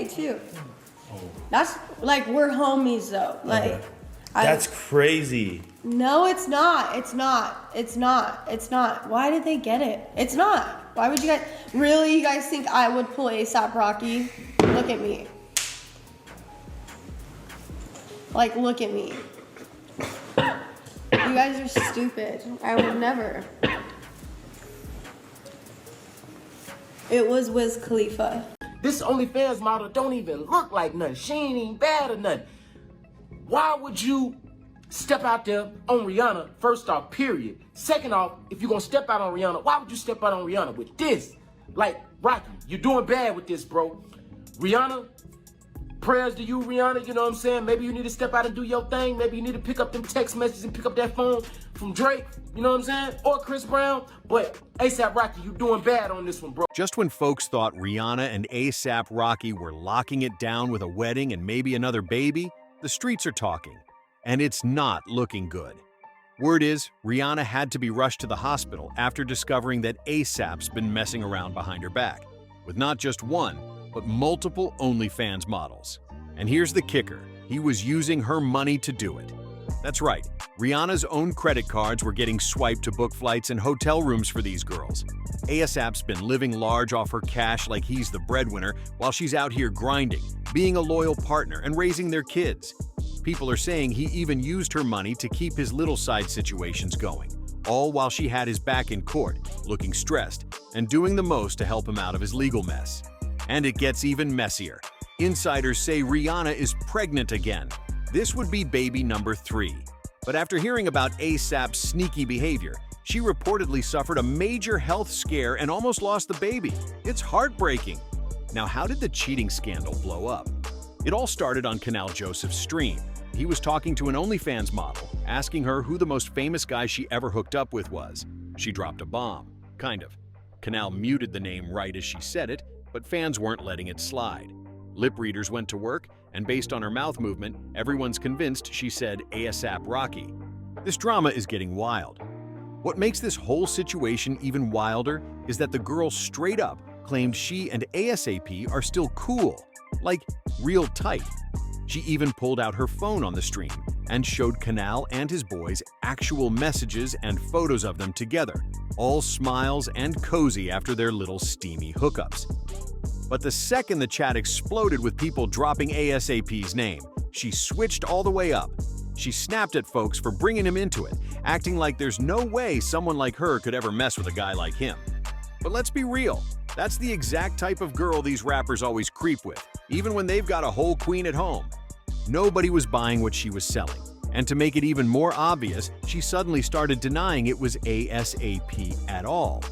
okay too. That's like we're homies though. Like Okay. That's crazy. No, it's not. It's not. It's not. It's not. Why did they get it? It's not. Why would you guys really? You guys think I would pull ASAP Rocky? Look at me. Like, look at me. You guys are stupid. I would never. It was Wiz Khalifa. This OnlyFans model don't even look like nothing. She ain't even bad or nothing. Why would you step out there on Rihanna, first off, period? Second off, if you're gonna step out on Rihanna, why would you step out on Rihanna with this? Like, Rocky, you're doing bad with this, bro. Rihanna, prayers to you, Rihanna, you know what I'm saying? Maybe you need to step out and do your thing. Maybe you need to pick up them text messages and pick up that phone from Drake, you know what I'm saying? Or Chris Brown. But ASAP Rocky, you doing bad on this one, bro. Just when folks thought Rihanna and ASAP Rocky were locking it down with a wedding and maybe another baby, the streets are talking, and it's not looking good. Word is, Rihanna had to be rushed to the hospital after discovering that ASAP's been messing around behind her back, with not just one, but multiple OnlyFans models. And here's the kicker, he was using her money to do it. That's right, Rihanna's own credit cards were getting swiped to book flights and hotel rooms for these girls. ASAP's been living large off her cash like he's the breadwinner while she's out here grinding, being a loyal partner and raising their kids. People are saying he even used her money to keep his little side situations going, all while she had his back in court, looking stressed, and doing the most to help him out of his legal mess. And it gets even messier. Insiders say Rihanna is pregnant again. This would be baby number 3. But after hearing about ASAP's sneaky behavior, she reportedly suffered a major health scare and almost lost the baby. It's heartbreaking. Now, how did the cheating scandal blow up? It all started on Canal Joseph's stream. He was talking to an OnlyFans model, asking her who the most famous guy she ever hooked up with was. She dropped a bomb, kind of. Canal muted the name right as she said it, but fans weren't letting it slide. Lip readers went to work, and based on her mouth movement, everyone's convinced she said ASAP Rocky. This drama is getting wild. What makes this whole situation even wilder is that the girl straight up claimed she and ASAP are still cool, like real tight. She even pulled out her phone on the stream and showed Canal and his boys actual messages and photos of them together, all smiles and cozy after their little steamy hookups. But the second the chat exploded with people dropping ASAP's name, she switched all the way up. She snapped at folks for bringing him into it, acting like there's no way someone like her could ever mess with a guy like him. But let's be real, that's the exact type of girl these rappers always creep with, even when they've got a whole queen at home. Nobody was buying what she was selling, and to make it even more obvious, she suddenly started denying it was ASAP at all.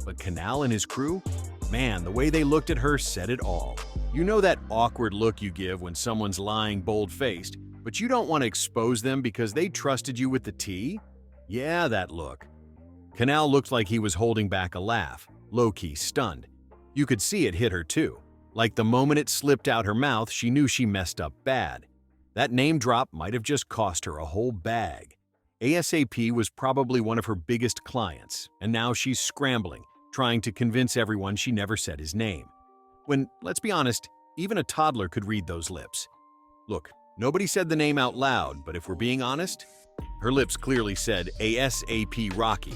But Canal and his crew? Man, the way they looked at her said it all. You know that awkward look you give when someone's lying bold-faced, but you don't want to expose them because they trusted you with the tea? Yeah, that look. Canal looked like he was holding back a laugh, low-key stunned. You could see it hit her too. Like the moment it slipped out her mouth, she knew she messed up bad. That name drop might have just cost her a whole bag. ASAP was probably one of her biggest clients, and now she's scrambling, trying to convince everyone she never said his name. When, let's be honest, even a toddler could read those lips. Look, nobody said the name out loud, but if we're being honest, her lips clearly said ASAP Rocky.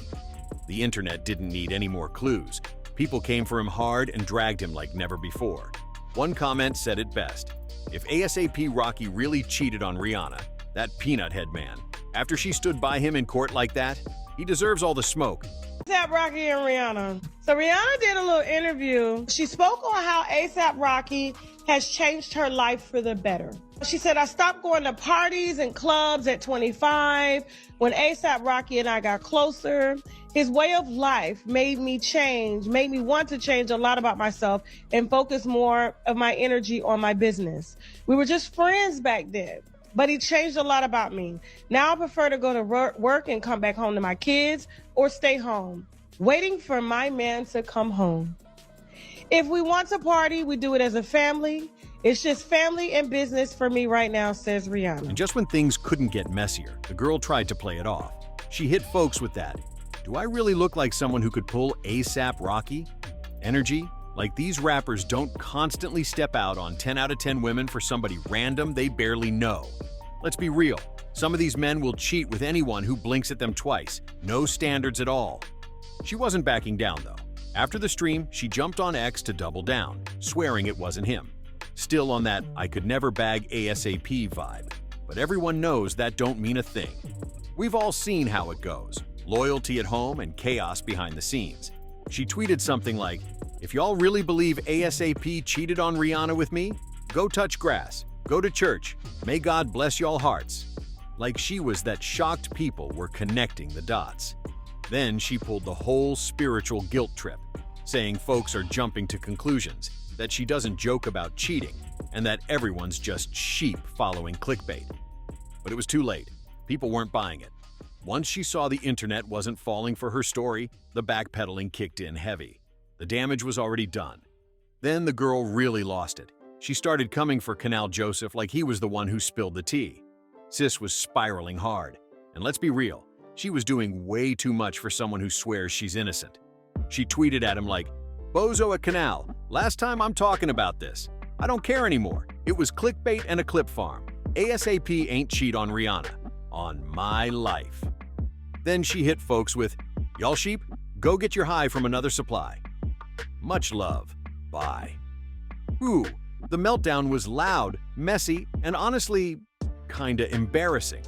The internet didn't need any more clues. People came for him hard and dragged him like never before. One comment said it best. If ASAP Rocky really cheated on Rihanna, that peanut head man, after she stood by him in court like that, he deserves all the smoke. ASAP Rocky and Rihanna. So Rihanna did a little interview. She spoke on how ASAP Rocky has changed her life for the better. She said, I stopped going to parties and clubs at 25. When ASAP Rocky and I got closer, his way of life made me change, made me want to change a lot about myself and focus more of my energy on my business. We were just friends back then, but he changed a lot about me. Now I prefer to go to work and come back home to my kids or stay home, waiting for my man to come home. If we want to party, we do it as a family. It's just family and business for me right now, says Rihanna. And just when things couldn't get messier, the girl tried to play it off. She hit folks with that. Do I really look like someone who could pull ASAP Rocky? Energy? Like these rappers don't constantly step out on 10 out of 10 women for somebody random they barely know. Let's be real, some of these men will cheat with anyone who blinks at them twice. No standards at all. She wasn't backing down though. After the stream, she jumped on X to double down, swearing it wasn't him. Still on that I could never bag ASAP vibe. But everyone knows that don't mean a thing. We've all seen how it goes. Loyalty at home and chaos behind the scenes. She tweeted something like, "If y'all really believe ASAP cheated on Rihanna with me, go touch grass, go to church, may God bless y'all hearts." Like she was that shocked people were connecting the dots. Then she pulled the whole spiritual guilt trip, saying folks are jumping to conclusions, that she doesn't joke about cheating, and that everyone's just sheep following clickbait. But it was too late. People weren't buying it. Once she saw the internet wasn't falling for her story, the backpedaling kicked in heavy. The damage was already done. Then the girl really lost it. She started coming for Canal Joseph like he was the one who spilled the tea. Sis was spiraling hard. And let's be real, she was doing way too much for someone who swears she's innocent. She tweeted at him like, "Bozo at Canal, last time I'm talking about this. I don't care anymore. It was clickbait and a clip farm. ASAP ain't cheat on Rihanna. On my life." Then she hit folks with, "Y'all sheep, go get your high from another supply. Much love. Bye." Ooh, the meltdown was loud, messy, and honestly, kinda embarrassing.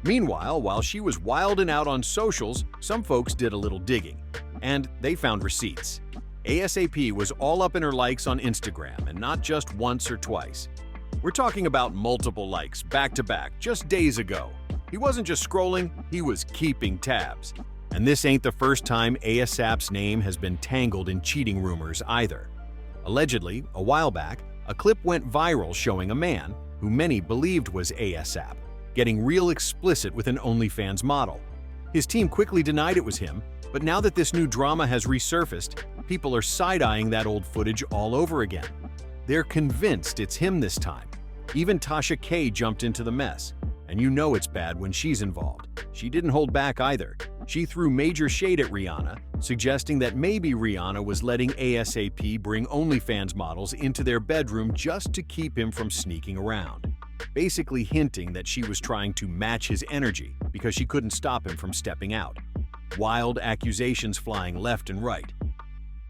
Meanwhile, while she was wilding out on socials, some folks did a little digging, and they found receipts. ASAP was all up in her likes on Instagram, and not just once or twice. We're talking about multiple likes, back to back, just days ago. He wasn't just scrolling, he was keeping tabs. And this ain't the first time ASAP's name has been tangled in cheating rumors either. Allegedly, a while back, a clip went viral showing a man, who many believed was ASAP, getting real explicit with an OnlyFans model. His team quickly denied it was him, but now that this new drama has resurfaced, people are side-eyeing that old footage all over again. They're convinced it's him this time. Even Tasha K jumped into the mess. And you know it's bad when she's involved. She didn't hold back either. She threw major shade at Rihanna, suggesting that maybe Rihanna was letting ASAP bring OnlyFans models into their bedroom just to keep him from sneaking around. Basically hinting that she was trying to match his energy because she couldn't stop him from stepping out. Wild accusations flying left and right.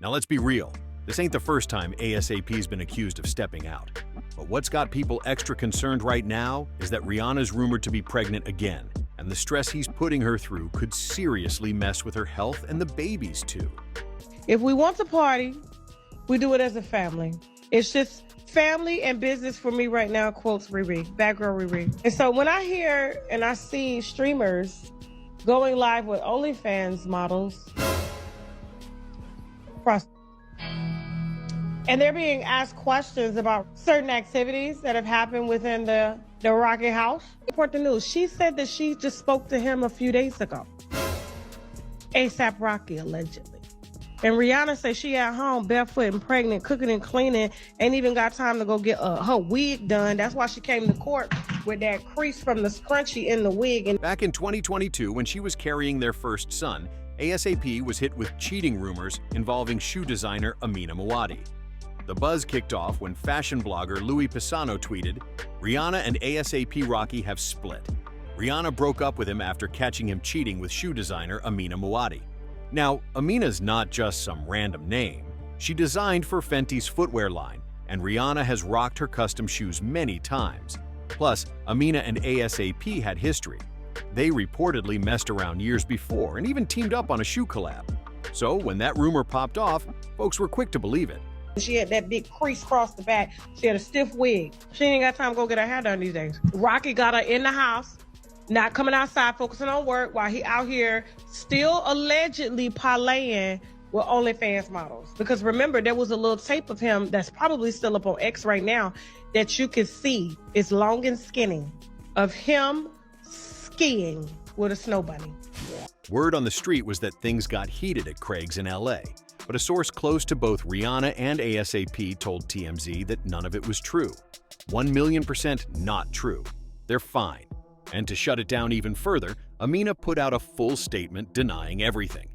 Now let's be real. This ain't the first time ASAP's been accused of stepping out. But what's got people extra concerned right now is that Rihanna's rumored to be pregnant again, and the stress he's putting her through could seriously mess with her health and the babies too. If we want to party, we do it as a family. It's just family and business for me right now, quotes Riri, bad girl Riri. And so when I hear and I see streamers going live with OnlyFans models, and they're being asked questions about certain activities that have happened within the Rocky house. Report the news. She said that she just spoke to him a few days ago. ASAP Rocky, allegedly. And Rihanna says she at home, barefoot and pregnant, cooking and cleaning, ain't even got time to go get her wig done. That's why she came to court with that crease from the scrunchie in the wig. And back in 2022, when she was carrying their first son, ASAP was hit with cheating rumors involving shoe designer Amina Muaddi. The buzz kicked off when fashion blogger Louis Pisano tweeted, "Rihanna and ASAP Rocky have split. Rihanna broke up with him after catching him cheating with shoe designer Amina Muaddi." Now, Amina's not just some random name. She designed for Fenty's footwear line, and Rihanna has rocked her custom shoes many times. Plus, Amina and ASAP had history. They reportedly messed around years before and even teamed up on a shoe collab. So when that rumor popped off, folks were quick to believe it. she had that big crease across the back. She had a stiff wig. She ain't got time to go get her hair done these days. Rocky got her in the house, not coming outside, focusing on work, while he out here still allegedly parlaying with OnlyFans models. Because remember, there was a little tape of him that's probably still up on X right now that you can see. It's long and skinny of him skiing with a snow bunny. Word on the street was that things got heated at Craig's in LA, but a source close to both Rihanna and ASAP told TMZ that none of it was true. 1,000,000% not true. They're fine. And to shut it down even further, Amina put out a full statement denying everything.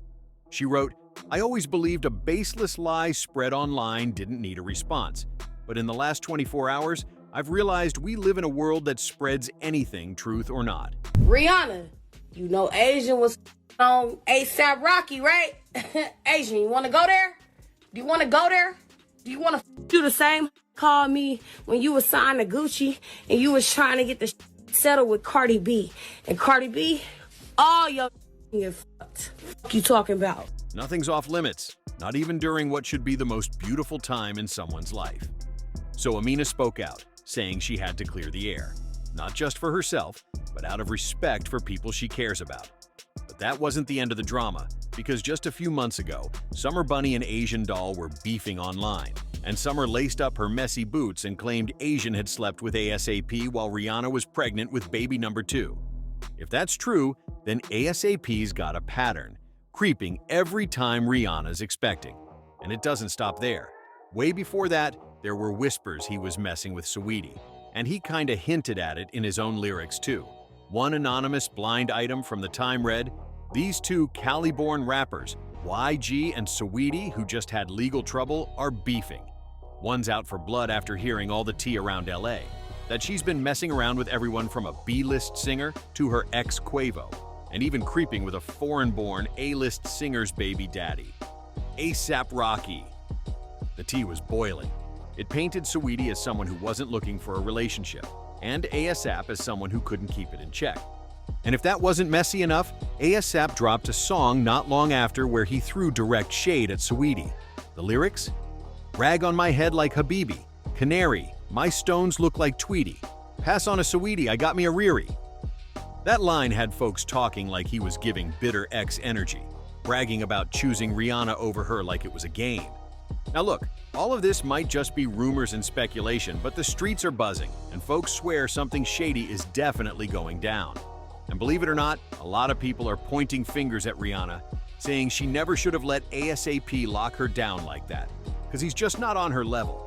She wrote, I always believed a baseless lie spread online didn't need a response. But in the last 24 hours, I've realized we live in a world that spreads anything, truth or not. Rihanna, you know Asian was on ASAP Rocky, right? Asian, you want to go there? Do you want to go there? Do you want to do the same? Call me when you was signed to Gucci and you was trying to get the settled with Cardi B. And Cardi B, all your get fucked. Fuck you talking about? Nothing's off limits, not even during what should be the most beautiful time in someone's life. So Amina spoke out, saying she had to clear the air, not just for herself, but out of respect for people she cares about. But that wasn't the end of the drama, because just a few months ago, Summer Bunny and Asian Doll were beefing online, and Summer laced up her messy boots and claimed Asian had slept with ASAP while Rihanna was pregnant with baby number 2. If that's true, then ASAP's got a pattern, creeping every time Rihanna's expecting. And it doesn't stop there. Way before that, there were whispers he was messing with Saweetie, and he kinda hinted at it in his own lyrics too. One anonymous blind item from the Time read, "These two Cali-born rappers, YG and Saweetie, who just had legal trouble, are beefing. One's out for blood after hearing all the tea around LA, that she's been messing around with everyone from a B-list singer to her ex Quavo, and even creeping with a foreign-born A-list singer's baby daddy. ASAP Rocky." The tea was boiling. It painted Saweetie as someone who wasn't looking for a relationship, and ASAP as someone who couldn't keep it in check. And if that wasn't messy enough, ASAP dropped a song not long after where he threw direct shade at Saweetie. The lyrics? "Rag on my head like Habibi, Canary, my stones look like Tweety. Pass on a Saweetie, I got me a Riri." That line had folks talking like he was giving bitter ex energy, bragging about choosing Rihanna over her like it was a game. Now look, all of this might just be rumors and speculation, but the streets are buzzing, and folks swear something shady is definitely going down. And believe it or not, a lot of people are pointing fingers at Rihanna, saying she never should have let ASAP lock her down like that, because he's just not on her level.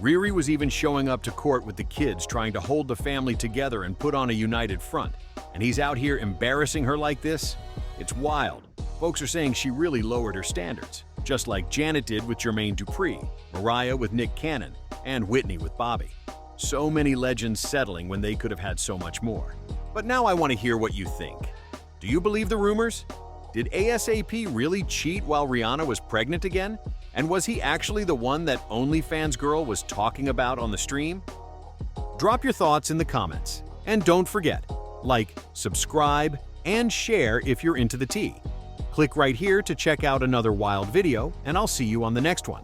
Riri was even showing up to court with the kids, trying to hold the family together and put on a united front. And he's out here embarrassing her like this? It's wild. Folks are saying she really lowered her standards, just like Janet did with Jermaine Dupri, Mariah with Nick Cannon, and Whitney with Bobby. So many legends settling when they could have had so much more. But now I want to hear what you think. Do you believe the rumors? Did ASAP really cheat while Rihanna was pregnant again? And was he actually the one that OnlyFans girl was talking about on the stream? Drop your thoughts in the comments. And don't forget, like, subscribe, and share if you're into the tea. Click right here to check out another wild video, and I'll see you on the next one.